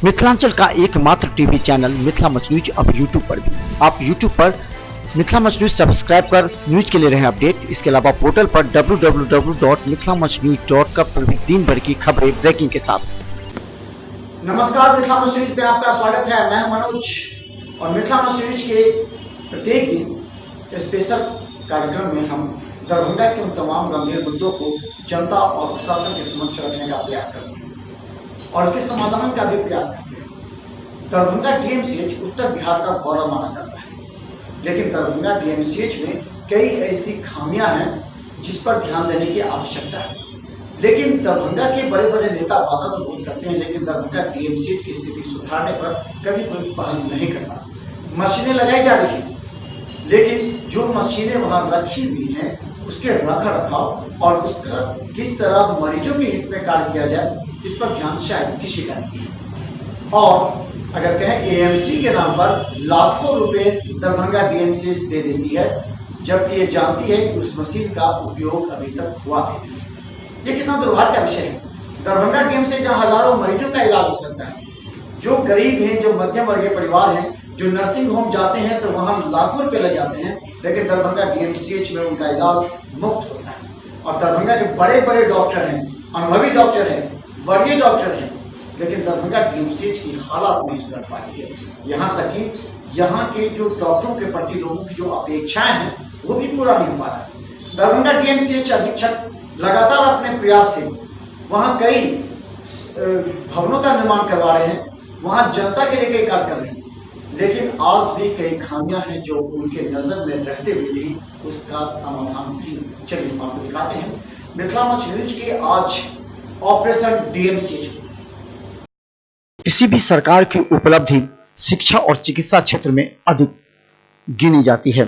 मिथिलांचल का एकमात्र TV channel Mithila much news अब यूट्यूब पर भी। आप यूट्यूब पर मिथिला मच न्यूज सब्सक्राइब कर न्यूज के लिए रहे अपडेट। इसके अलावा पोर्टल पर www.mithilamachnews.com पर भी दिन भर की खबरें ब्रेकिंग के साथ। नमस्कार, मिथिला मच न्यूज पे आपका स्वागत है। मैं मनोज और मिथिला मच न्यूज के प्रत्येक दिन स्पेशल कार्यक्रम में हम दरभंगा के उन तमाम गंभीर मुद्दों को जनता और प्रशासन के समक्ष रखने का प्रयास करते हैं और उसके समाधान का भी प्रयास करते हैं। दरभंगा डीएमसीएच उत्तर बिहार का गौरव माना जाता है, लेकिन दरभंगा डीएमसीएच में कई ऐसी खामियां हैं जिस पर ध्यान देने की आवश्यकता है। लेकिन दरभंगा के बड़े बड़े नेता वादा तो बहुत करते हैं, लेकिन दरभंगा डीएमसीएच की स्थिति सुधारने पर कभी कोई पहल नहीं करता। मशीनें लगाई जा रही हैं, लेकिन जो मशीनें वहां रखी हुई हैं उसके रख रखाव और उसका किस तरह मरीजों के हित में कार्य किया जाए, इस पर ध्यान शायद किसी का नहीं है। और अगर कहें एएमसी के नाम पर लाखों रुपए दरभंगा डीएमसीएच दे देती है, जबकि ये जानती है कि उस मशीन का उपयोग अभी तक हुआ नहीं। ये कितना दुर्भाग्य का विषय है। दरभंगा डीएमसीएच जहां हजारों मरीजों का इलाज हो सकता है, जो गरीब हैं, जो मध्यम वर्गीय परिवार हैं, जो नर्सिंग होम जाते हैं तो वहां लाखों रुपए लग जाते हैं, लेकिन दरभंगा डीएमसीएच में उनका इलाज मुफ्त होता है। और दरभंगा के बड़े बड़े डॉक्टर हैं, अनुभवी डॉक्टर हैं, वरीय डॉक्टर हैं, लेकिन दरभंगा डीएमसीएच की हालात नहीं सुधर पा रही है। यहाँ तक कि यहाँ के जो डॉक्टरों के प्रति लोगों की जो अपेक्षाएं हैं वो भी पूरा नहीं हो पा रहा है। दरभंगा डीएमसीएच अधीक्षक लगातार अपने प्रयास से वहाँ कई भवनों का निर्माण करवा रहे हैं, वहाँ जनता के लिए कई कार्य कर रहे हैं, लेकिन आज भी कई खामियां हैं जो उनके नजर में रहते हुए भी उसका समाधान नहीं। चलिए हम आपको दिखाते हैं मिथिला मच न्यूज के आज ऑपरेशन डीएमसीएच। किसी भी सरकार की उपलब्धि शिक्षा और चिकित्सा क्षेत्र में अधिक गिनी जाती है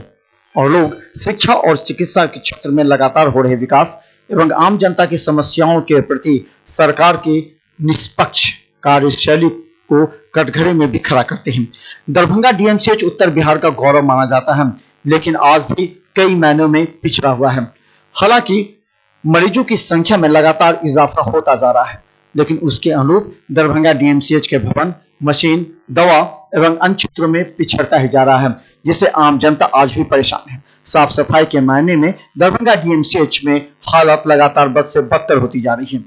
और लोग शिक्षा और चिकित्सा के क्षेत्र में लगातार हो रहे विकास एवं आम जनता की समस्याओं के प्रति सरकार की निष्पक्ष कार्यशैली को कटघरे में भी खड़ा करते हैं। दरभंगा डीएमसीएच उत्तर बिहार का गौरव माना जाता है, लेकिन आज भी कई मायनों में पिछड़ा हुआ है। हालांकि मरीजों की संख्या में लगातार इजाफा होता जा रहा है, लेकिन उसके अनुरूप दरभंगा डीएमसीएच के भवन, मशीन, दवा एवं अन्य क्षेत्रों में पिछड़ता ही जा रहा है, जिससे आम जनता आज भी परेशान है। साफ सफाई के मायने में दरभंगा डीएमसीएच में हालत लगातार बद से बदतर होती जा रही है।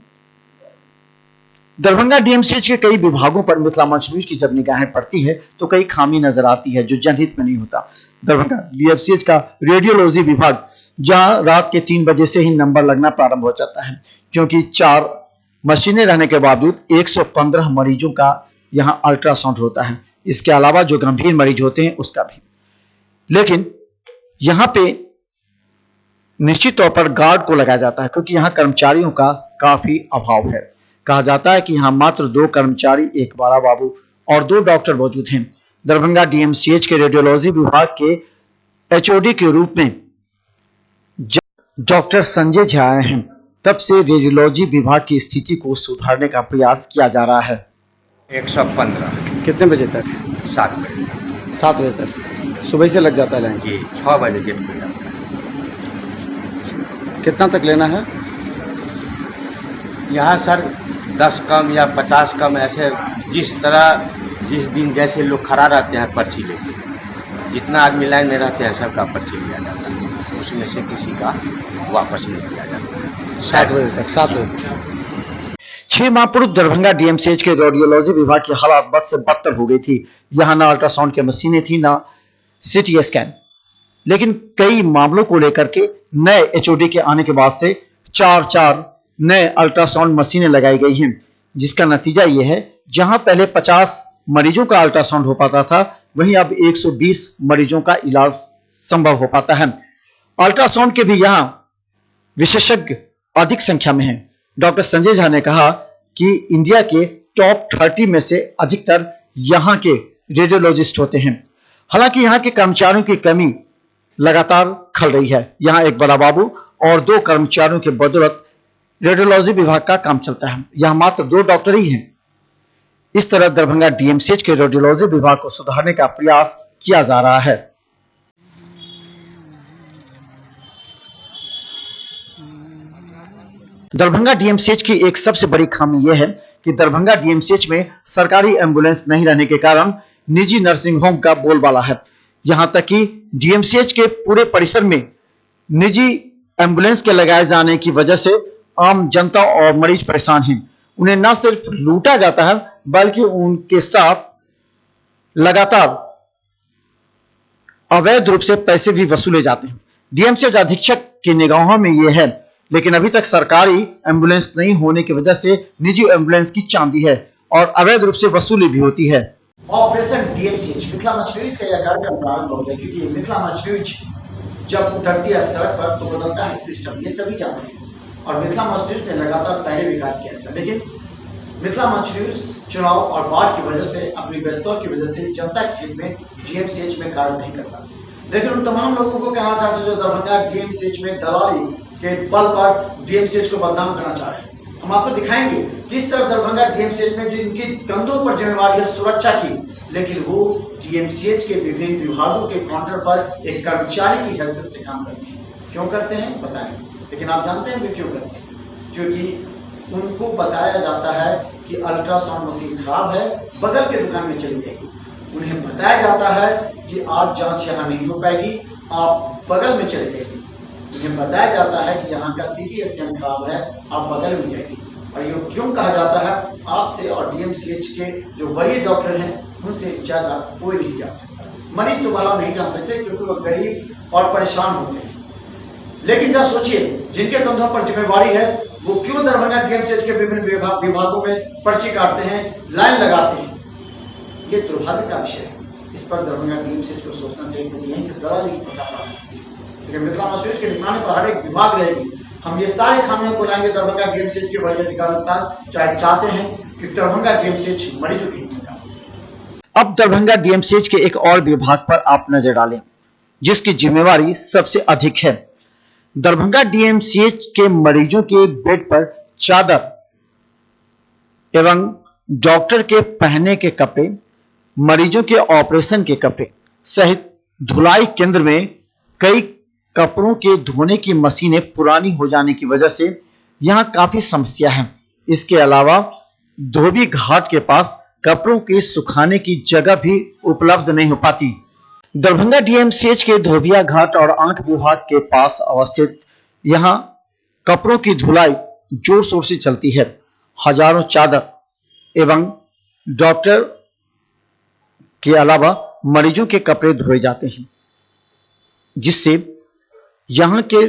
दरभंगा डीएमसीएच के कई विभागों पर मिथिला मच न्यूज की जब निगाहें पड़ती है तो कई खामी नजर आती है जो जनहित में नहीं होता। दरभंगा डीएमसीएच का रेडियोलॉजी विभाग, जहां रात के 3 बजे से ही नंबर लगना प्रारंभ हो जाता है, क्योंकि 4 मशीनें रहने के बावजूद 115 मरीजों का यहां अल्ट्रासाउंड होता है। इसके अलावा जो गंभीर मरीज होते हैं उसका भी। लेकिन यहां पे निश्चित तौर पर गार्ड को लगाया जाता है, क्योंकि यहां कर्मचारियों का काफी अभाव है। कहा जाता है कि यहां मात्र 2 कर्मचारी, एक बड़ा बाबू और 2 डॉक्टर मौजूद हैं। दरभंगा डीएमसीएच के रेडियोलॉजी विभाग के एचओडी के रूप में डॉक्टर संजय झा आए हैं, तब से रेडियोलॉजी विभाग की स्थिति को सुधारने का प्रयास किया जा रहा है। 115 कितने बजे तक? 7 बजे 7 बजे तक सुबह से लग जाता है लाइन? जी 6 बजे गेट खुल जाता है। कितना तक लेना है? यहाँ सर 10 कम या 50 कम, ऐसे जिस दिन जैसे लोग खड़ा रहते हैं पर्ची लेके, जितना आदमी लाइन में रहते हैं सबका पर्ची लिया जाता है, उसमें से किसी का वापस नहीं किया जाता। 7 बजे तक 7 बजे तक। 6 माह पूर्व दरभंगा डीएमसीएच के रेडियोलॉजी विभाग की हालत बद से बदतर हो गई थी। यहां ना अल्ट्रासाउंड की मशीनें थी, ना सीटी स्कैन। लेकिन कई मामलों को लेकर के नए एचओडी के आने के बाद से 4 नए अल्ट्रासाउंड मशीनें लगाई गई हैं, जिसका नतीजा यह है जहां पहले 50 मरीजों का अल्ट्रासाउंड हो पाता था, वहीं अब 120 मरीजों का इलाज संभव हो पाता है। अल्ट्रासाउंड के भी यहां विशेषज्ञ अधिक संख्या में हैं। डॉक्टर संजय झा ने कहा कि इंडिया के टॉप 30 में से अधिकतर यहां के रेडियोलॉजिस्ट होते हैं। हालांकि यहां के कर्मचारियों की कमी लगातार खल रही है। यहां एक बड़ा बाबू और 2 कर्मचारियों के बदौलत रेडियोलॉजी विभाग का काम चलता है। यहां मात्र 2 डॉक्टर ही हैं। इस तरह दरभंगा डीएमसीएच के रेडियोलॉजी विभाग को सुधारने का प्रयास किया जा रहा है। दरभंगा डीएमसीएच की एक सबसे बड़ी खामी यह है कि दरभंगा डीएमसीएच में सरकारी एम्बुलेंस नहीं रहने के कारण निजी नर्सिंग होम का बोलबाला है। यहां तक कि डीएमसीएच के पूरे परिसर में निजी एम्बुलेंस के लगाए जाने की वजह से आम जनता और मरीज परेशान हैं। उन्हें न सिर्फ लूटा जाता है बल्कि उनके साथ लगातार अवैध रूप से पैसे भी वसूले जाते हैं। डीएमसीएच अधीक्षक की निगाहों में यह है, लेकिन अभी तक सरकारी एम्बुलेंस नहीं होने की वजह से निजी एम्बुलेंस की चांदी है और अवैध रूप से वसूली भी होती है। Operation DMCH Mithila much news का यह कार्यक्रम प्रारंभ हो गया, क्योंकि मिथिला मच न्यूज जब उतरती है सड़क पर तो बदलता है सिस्टम, ये सभी जानते हैं। और मिथिला मच न्यूज ने लगातार पहले भी कार्य किया था, लेकिन मिथिला मच न्यूज चुनाव और बाढ़ की वजह से, अपनी व्यस्तता की वजह से जनता के हित में डीएमसीएच में कार्य नहीं कर पाते। लेकिन उन तमाम लोगों को कहना चाहते हैं जो दरभंगा डीएमसीएच में दलाली के बल पर डीएमसीएच को बदनाम करना चाह रहे हैं। हम आपको दिखाएंगे किस तरह दरभंगा डीएमसीएच में जिनकी कंधों पर जिम्मेवारी है सुरक्षा की, लेकिन वो डीएमसीएच के विभिन्न विभागों के काउंटर पर एक कर्मचारी की हैसियत से काम करते हैं। क्यों करते हैं बताएं, लेकिन आप जानते हैं वे क्यों करते हैं? क्योंकि उनको बताया जाता है कि अल्ट्रासाउंड मशीन खराब है, बगल के दुकान में चली जाएगी। उन्हें बताया जाता है कि आज जांच यहाँ नहीं हो पाएगी, आप बगल में चले जाएगी। उन्हें बताया जाता है कि यहाँ का सीटी स्कैन खराब है, आप बगल में जाएगी। और ये क्यों कहा जाता है? आपसे और डीएमसीएच के जो वरीय डॉक्टर हैं उनसे ज्यादा कोई नहीं जान सकता। मरीज तो भला नहीं जान सकते क्योंकि वो गरीब और परेशान होते हैं। लेकिन जरा सोचिए, जिनके कंधों पर जिम्मेवारी है वो क्यों दरभंगा डीएमसीएच के विभिन्न विभागों में पर्ची काटते हैं, लाइन लगाते हैं? ये दुर्भाग्य का विषय है। इस पर दरभंगा डीएमसीएच को सोचना चाहिए, क्योंकि यहीं से दलाली की पता प्राप्त होती है। मिथिला मच न्यूज के निशाने पर हर एक विभाग रहेगी। हम ये सारे खामियों को लाएंगे दरभंगा डीएमसीएच के वरीय अधिकारियों तक, चाहे चाहते हैं कि दरभंगा डीएमसीएच मरीजों की हित में काम। अब दरभंगा डीएमसीएच के एक और विभाग पर आप नजर डालें जिसकी जिम्मेवारी सबसे अधिक है। दरभंगा डीएमसीएच के मरीजों के बेड पर चादर एवं डॉक्टर के पहनने के कपड़े, मरीजों के ऑपरेशन के कपड़े सहित धुलाई केंद्र में कई कपड़ों के धोने की मशीनें पुरानी हो जाने की वजह से यहां काफी समस्या है। इसके अलावा धोबी घाट के पास कपड़ों के सुखाने की जगह भी उपलब्ध नहीं हो पाती। दरभंगा डीएमसीएच के धोबिया घाट और आंख विभाग के पास अवस्थित यहां कपड़ों की धुलाई जोर शोर से चलती है। हजारों चादर एवं डॉक्टर के अलावा मरीजों के कपड़े धोए जाते हैं, जिससे यहां के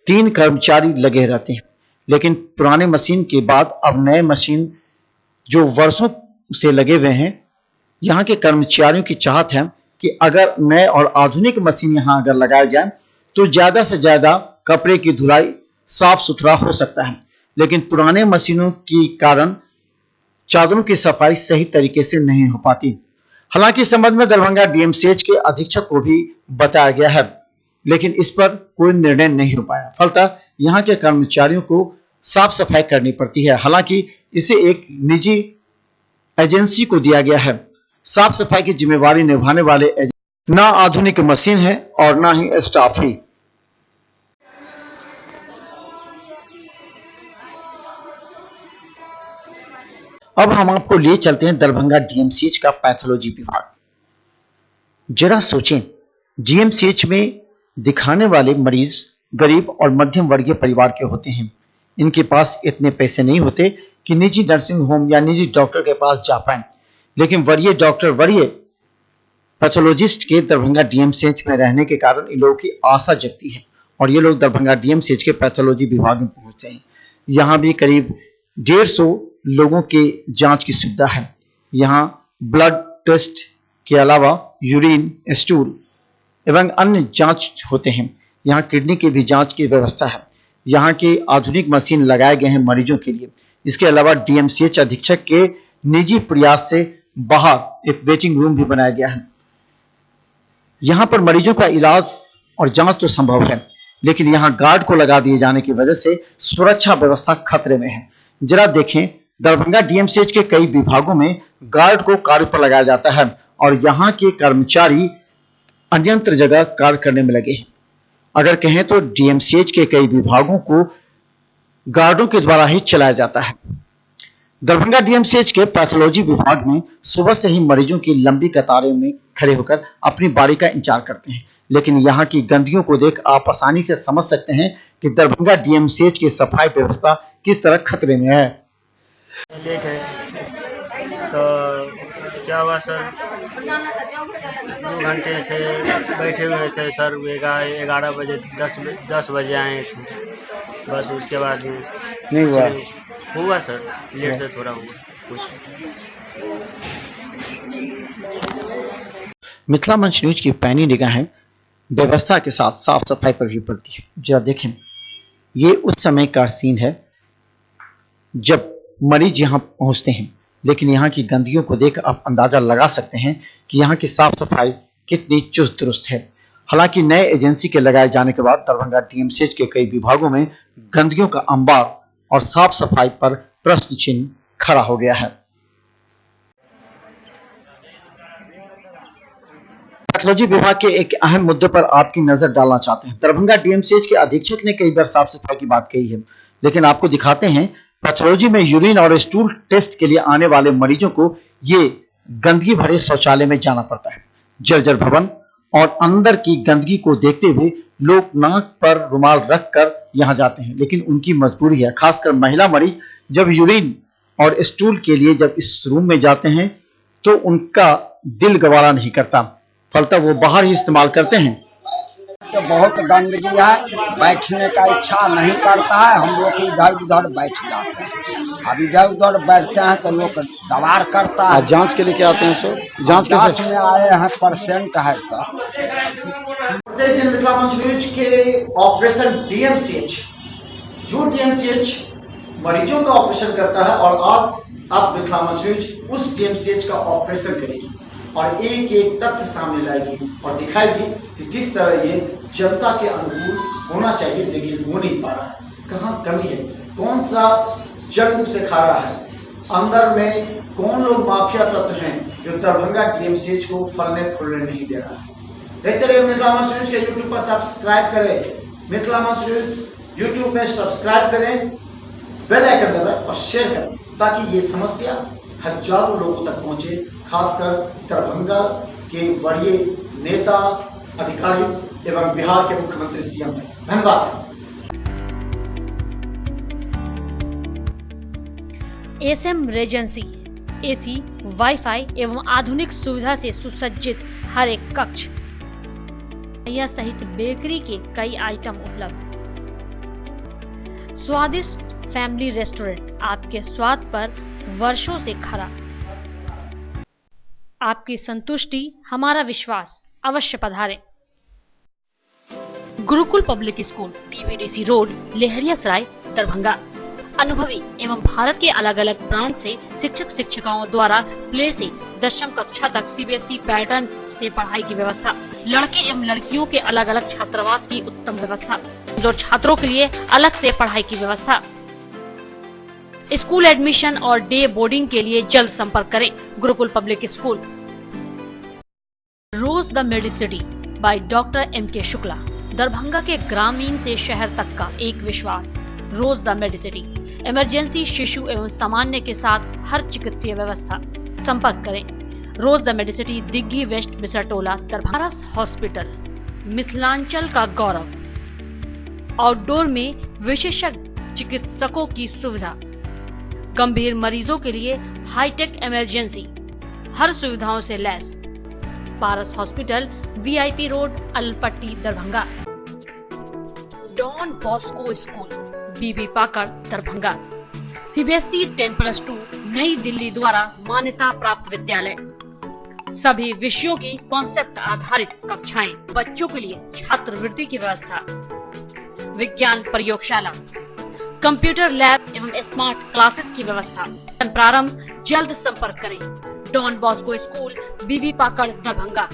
3 कर्मचारी लगे रहते हैं। लेकिन पुराने मशीन के बाद अब नए मशीन जो वर्षों से लगे हुए हैं, यहां के कर्मचारियों की चाहत है कि अगर नए और आधुनिक मशीन यहां अगर लगाए जाए तो ज्यादा से ज्यादा कपड़े की धुलाई साफ सुथरा हो सकता है। लेकिन पुराने मशीनों के कारण चादरों की सफाई सही तरीके से नहीं हो पाती। हालांकि इस संबंध में दरभंगा डीएमसीएच के अधीक्षक को भी बताया गया है, लेकिन इस पर कोई निर्णय नहीं हो पाया। फलतः यहां के कर्मचारियों को साफ सफाई करनी पड़ती है। हालांकि इसे एक निजी एजेंसी को दिया गया है। साफ सफाई की जिम्मेवारी निभाने वाले ना आधुनिक मशीन है और ना ही स्टाफ ही। अब हम आपको लिए चलते हैं दरभंगा डीएमसीएच का पैथोलॉजी विभाग। जरा सोचें, डीएमसीएच में दिखाने वाले मरीज गरीब और मध्यम वर्गीय परिवार के होते हैं। इनके पास इतने पैसे नहीं होते कि निजी नर्सिंग होम या निजी डॉक्टर के पास जा पाए। लेकिन वरीय डॉक्टर, वरीय पैथोलॉजिस्ट के दरभंगा डीएमसीएच में रहने के कारण इन लोगों की आशा जगती है और ये लोग दरभंगा डीएमसीएच के पैथोलॉजी विभाग में पहुंचते हैं। यहाँ भी करीब 150 लोगों के जांच की सुविधा है। यहाँ ब्लड टेस्ट के अलावा यूरिन, स्टूल एवं अन्य जांच होते हैं। यहाँ किडनी की भी जांच की व्यवस्था है। यहाँ के आधुनिक मशीन लगाए गए हैं मरीजों के लिए। इसके अलावा डीएमसीएच अधीक्षक के निजी प्रयास से बाहर एक वेटिंग रूम भी बनाया गया है। यहाँ पर मरीजों का इलाज और जांच तो संभव है, लेकिन यहाँ गार्ड को लगा दिए जाने की वजह से सुरक्षा व्यवस्था खतरे में है। जरा देखें, दरभंगा डीएमसीएच के कई विभागों में गार्ड को कार्य पर लगाया जाता है और यहाँ के कर्मचारी अन्यंत्र जगह कार्य करने में लगे हैं। अगर कहें तो डीएमसीएच के कई विभागों को गार्डों के द्वारा ही चलाया जाता है। दरभंगा डीएमसीएच के पैथोलॉजी विभाग में सुबह से ही मरीजों की लंबी कतारें में खड़े होकर अपनी बारी का इंतजार करते हैं, लेकिन यहाँ की गंदगियों को देख आप आसानी से समझ सकते हैं कि दरभंगा डीएमसीएच की सफाई व्यवस्था किस तरह खतरे में है। लेट है तो क्या हुआ सर, 2 घंटे से बैठे हुए थे सर, 11 बजे 10 बजे आए थे, बस उसके बाद में नहीं हुआ। हुआ सर, लेट से थोड़ा हुआ कुछ। मिथिला मंच न्यूज की पैनी निगाहें व्यवस्था के साथ साफ सफाई पर भी पड़ती है। जरा देखें, ये उस समय का सीन है जब मरीज यहाँ पहुंचते हैं, लेकिन यहाँ की गंदगियों को देख आप अंदाजा लगा सकते हैं कि यहाँ की साफ सफाई कितनी चुस्त दुरुस्त है। हालांकि नए एजेंसी के लगाए जाने के बाद दरभंगा डीएमसीएच के कई विभागों में गंदगियों का अंबार और साफ सफाई पर प्रश्न चिन्ह खड़ा हो गया है। पैथोलॉजी विभाग के एक अहम मुद्दे पर आपकी नजर डालना चाहते हैं। दरभंगा डीएमसीएच के अधीक्षक ने कई बार साफ सफाई की बात कही है, लेकिन आपको दिखाते हैं पैथोलॉजी में यूरिन और स्टूल टेस्ट के लिए आने वाले मरीजों को ये गंदगी भरे शौचालय में जाना पड़ता है। जर्जर भवन और अंदर की गंदगी को देखते हुए लोग नाक पर रुमाल रखकर यहां जाते हैं, लेकिन उनकी मजबूरी है। खासकर महिला मरीज जब यूरिन और स्टूल के लिए जब इस रूम में जाते हैं तो उनका दिल गवारा नहीं करता, फलतः वो बाहर ही इस्तेमाल करते हैं। तो बहुत गंदगी है, बैठने का इच्छा नहीं करता है, हम लोग इधर उधर बैठ जाते हैं। अब इधर उधर बैठते हैं तो लोग दबार करता है। जांच के लिए क्या आते हैं सर? जांच में आए हैं, पेशेंट है सर। प्रत्येक दिन मिथिला मंच न्यूज के ऑपरेशन डीएमसीएच, जो डीएमसीएच मरीजों का ऑपरेशन करता है, और आज अब मिथिला मंच न्यूज उस डीएमसीएच का ऑपरेशन करेगी और एक एक तथ्य सामने लाएगी और दिखाएगी कि किस तरह ये जनता के अनुकूल होना चाहिए, लेकिन हो नहीं पा रहा है। कहाँ कमी है, कौन सा जंग से खा रहा है, अंदर में कौन लोग माफिया तत्व हैं जो दरभंगा डीएमसीएच को फलने फूलने नहीं दे रहा है। देखते रहिए मिथिला मंच न्यूज के यूट्यूब पर सब्सक्राइब करें, मिथिला मंच न्यूज यूट्यूब में सब्सक्राइब करें, बेल आइकन दबाएं और शेयर करें, ताकि ये समस्या हजारों लोगों तक पहुंचे, खासकर दरभंगा के वरीय नेता, अधिकारी एवं बिहार के मुख्यमंत्री सीएम तक। धन्यवाद। एसएम रेजेंसी एसी, वाईफाई एवं आधुनिक सुविधा से सुसज्जित हर एक कक्ष, यह सहित बेकरी के कई आइटम उपलब्ध। स्वादिष्ट फैमिली रेस्टोरेंट आपके स्वाद पर वर्षों से खरा। आपकी संतुष्टि हमारा विश्वास, अवश्य पधारें। Gurukul public school, TVDC road, Laheriasarai, Darbhanga. अनुभवी एवं भारत के अलग अलग प्रांत से शिक्षक शिक्षिकाओं द्वारा प्ले से 10वीं कक्षा तक सीबीएसई पैटर्न से पढ़ाई की व्यवस्था। लड़के एवं लड़कियों के अलग अलग छात्रावास की उत्तम व्यवस्था, जो छात्रों के लिए अलग से पढ़ाई की व्यवस्था। स्कूल एडमिशन और डे बोर्डिंग के लिए जल्द संपर्क करें। Gurukul public school. Rose the Medicity by doctor M K. Shukla, Darbhanga के ग्रामीण से शहर तक का एक विश्वास। रोज द मेडिसिटी, इमरजेंसी, शिशु एवं सामान्य के साथ हर चिकित्सीय व्यवस्था। संपर्क करें। Rose the medicity, Digghi west, Bisartola, Darbhanga. Hospital, Mithilanchal का गौरव। आउटडोर में विशेषज्ञ चिकित्सकों की सुविधा। गंभीर मरीजों के लिए हाईटेक इमरजेंसी, हर सुविधाओं से लैस। Paras hospital, VIP road, Alpatti, Darbhanga. Don Bosco school, Bibi Pakar, Darbhanga. CBSE 10+2 New Delhi द्वारा मान्यता प्राप्त विद्यालय। सभी विषयों की कॉन्सेप्ट आधारित कक्षाएं, बच्चों के लिए छात्रवृत्ति की व्यवस्था। विज्ञान प्रयोगशाला, कंप्यूटर लैब एवं स्मार्ट क्लासेस की व्यवस्था। प्रारंभ, जल्द संपर्क करें। Don Bosco school, Bibi Pakar, Darbhanga.